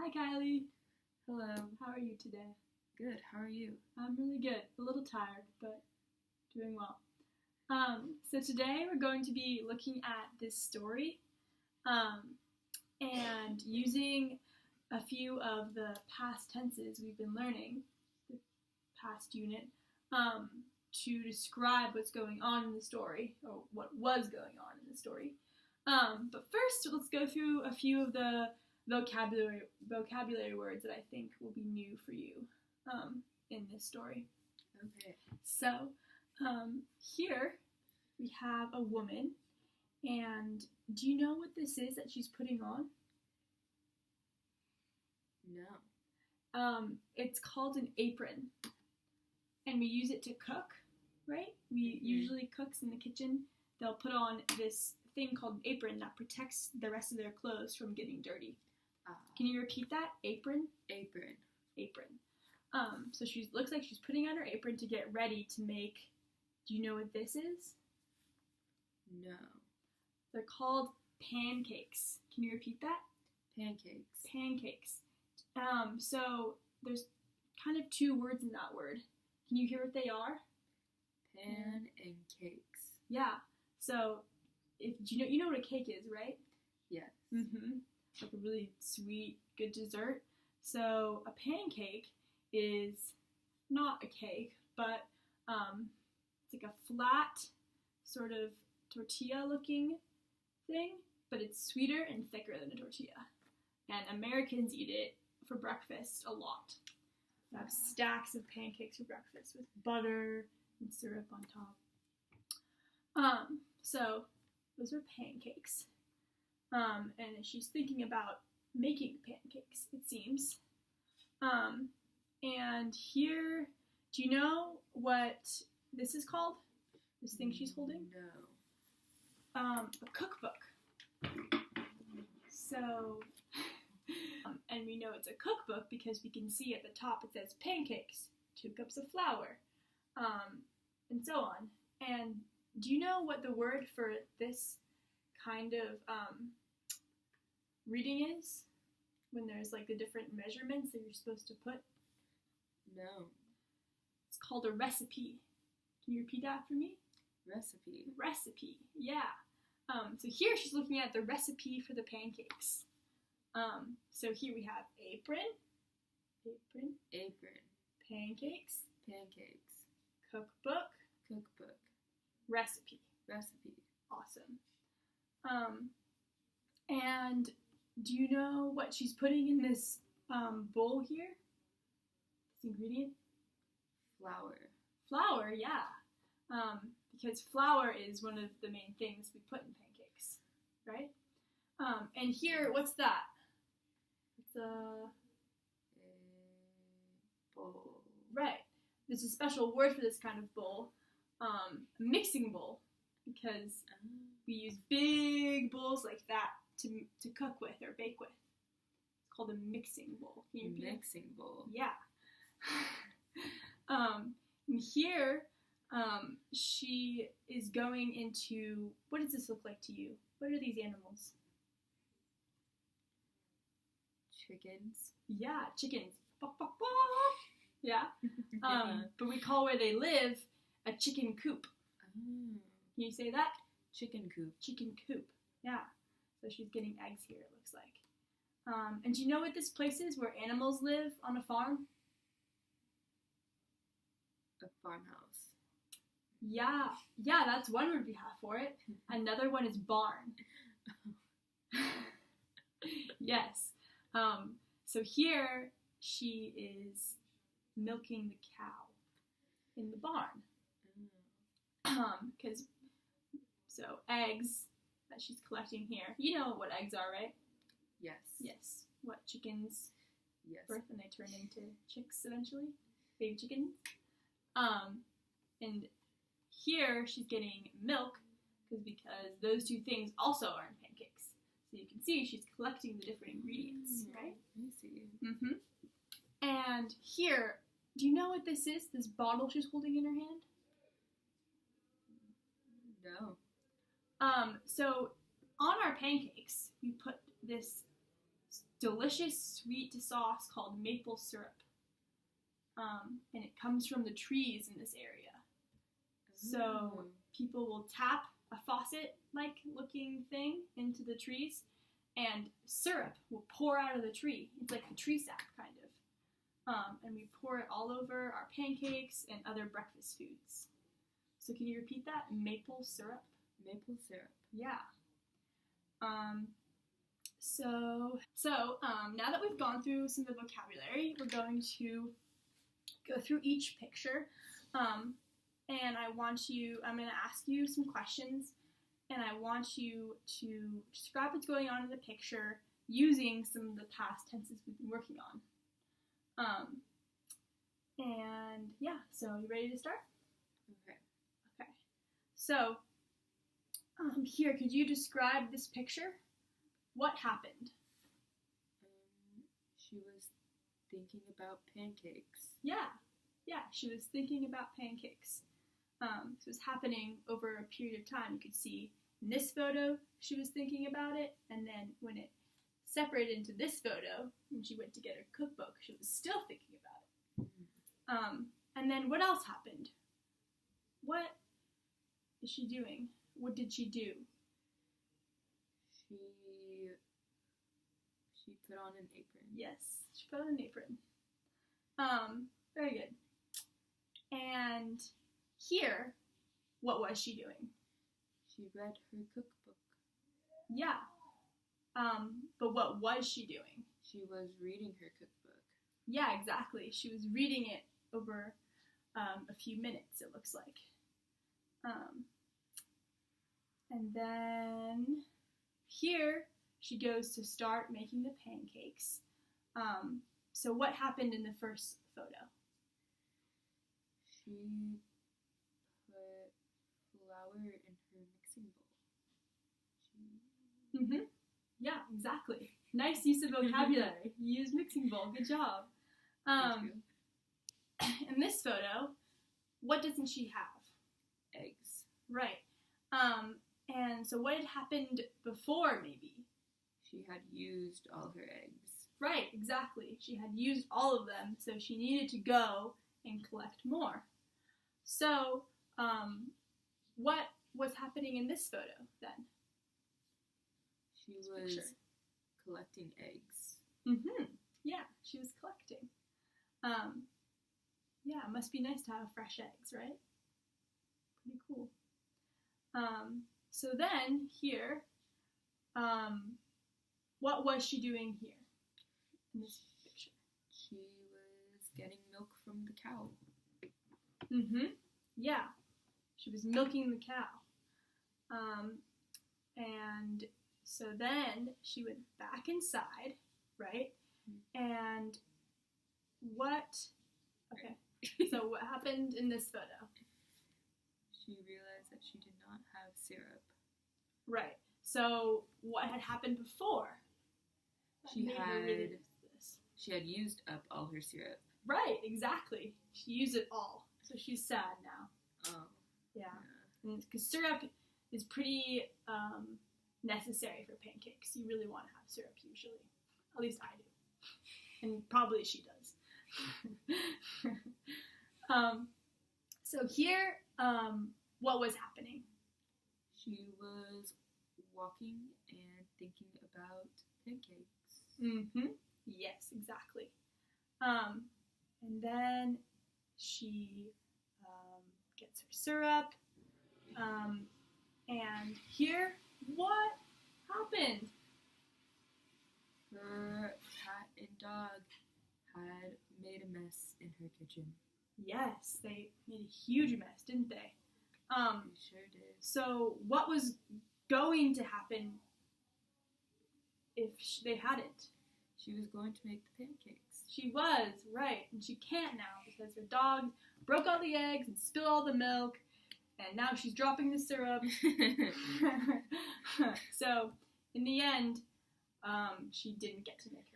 Hi Kylie, Hello. how are you today? Good. How are you? I'm really good, a little tired, but doing well. So today we're going to be looking at this story and using a few of the past tenses we've been learning, the past unit, to describe what's going on in the story, or what was going on in the story. But first, let's go through a few of the vocabulary words that I think will be new for you in this story. Okay. So here we have a woman, and do you know what this is that she's putting on? No. It's called an apron, and we use it to cook, right? We usually cooks in the kitchen. They'll put on this thing called an apron that protects the rest of their clothes from getting dirty. Can you repeat that? Apron? Apron. Apron. So she looks like she's putting on her apron to get ready to make, do you know what this is? No. They're called pancakes. Can you repeat that? Pancakes. Pancakes. So there's kind of two words in that word. Can you hear what they are? Pan and cakes. Yeah. So if you know what a cake is, right? Yes. Mm-hmm. Like a really sweet, good dessert. So a pancake is not a cake, but it's like a flat, sort of tortilla-looking thing, but it's sweeter and thicker than a tortilla. And Americans eat it for breakfast a lot. They have stacks of pancakes for breakfast with butter and syrup on top. So those are pancakes. And she's thinking about making pancakes, it seems. And here, do you know what this is called? This thing she's holding? No. A cookbook. So, and we know it's a cookbook because we can see at the top it says pancakes, 2 cups of flour, and so on. And do you know what the word for this kind of reading is? When there's like the different measurements that you're supposed to put? No. It's called a recipe. Can you repeat that for me? Recipe. Recipe, yeah. So here she's looking at the recipe for the pancakes. So here we have apron, pancakes, cookbook, recipe. Awesome. And do you know what she's putting in this bowl here? This ingredient? Flour, yeah. Because flour is one of the main things we put in pancakes, right? And here, what's that? It's a bowl. Right. There's a special word for this kind of bowl, a mixing bowl, because we use big bowls like that to cook with or bake with. It's called a mixing bowl. Mixing bowl. Yeah. And here, she is going into, what does this look like to you? What are these animals? Chickens. Yeah, chickens. Yeah. But we call where they live a chicken coop. Can you say that? Chicken coop. Chicken coop. Yeah. So she's getting eggs here, it looks like. And do you know what this place is where animals live on a farm? A farmhouse. Yeah, that's one word we have for it. Another one is barn. Yes. So here she is milking the cow in the barn. So eggs that she's collecting here. You know what eggs are, right? Yes. Yes. What chickens Yes. birth and they turn into chicks eventually? Baby chickens. And here she's getting milk because those two things also are in pancakes. So you can see she's collecting the different ingredients, right? I see. Mm-hmm. And here, do you know what this is? This bottle she's holding in her hand? No. So on our pancakes, we put this delicious sweet sauce called maple syrup. And it comes from the trees in this area. So people will tap a faucet-like looking thing into the trees, and syrup will pour out of the tree. It's like a tree sap, kind of. And we pour it all over our pancakes and other breakfast foods. So can you repeat that? Maple syrup? Maple syrup. Yeah. So now that we've gone through some of the vocabulary, we're going to go through each picture. And I'm going to ask you some questions, and I want you to describe what's going on in the picture using some of the past tenses we've been working on. And yeah, so you ready to start? Okay. So, here, could you describe this picture? What happened? She was thinking about pancakes. Yeah, she was thinking about pancakes. This was happening over a period of time. You could see in this photo, she was thinking about it, and then when it separated into this photo, when she went to get her cookbook, she was still thinking about it. Mm-hmm. And then what else happened? What is she doing? What did she do? She put on an apron. Yes, she put on an apron. Very good. And here, what was she doing? She read her cookbook. Yeah. But what was she doing? She was reading her cookbook. Yeah, exactly. She was reading it over a few minutes, it looks like. And then here, she goes to start making the pancakes. So what happened in the first photo? She put flour in her mixing bowl. Mm-hmm. Yeah, exactly. Nice use of vocabulary. You used mixing bowl. Good job. In this photo, what doesn't she have? Eggs. Right. And so what had happened before, maybe? She had used all her eggs. Right, exactly. She had used all of them, so she needed to go and collect more. So, what was happening in this photo, then? She was collecting eggs. Mm-hmm. Yeah, she was collecting. Yeah, it must be nice to have fresh eggs, right? Pretty cool. So then, here, what was she doing here in this picture? She was getting milk from the cow. Mm-hmm. Yeah, she was milking the cow. And so then she went back inside, right? And okay, so what happened in this photo? She realized that she did not have syrup. Right, so what had happened before? She had used up all her syrup. Right, exactly. She used it all, so she's sad now. Oh. Yeah. Because syrup is pretty necessary for pancakes. You really want to have syrup usually. At least I do. And probably she does. So here, what was happening? She was walking and thinking about pancakes. Mm-hmm. Yes, exactly. And then she gets her syrup. And here, what happened? Her cat and dog had made a mess in her kitchen. Yes, they made a huge mess, didn't they? They sure did. So what was going to happen if they hadn't? She was going to make the pancakes. She was, right, and she can't now because her dog broke all the eggs and spilled all the milk, and now she's dropping the syrup. So, in the end, she didn't get to make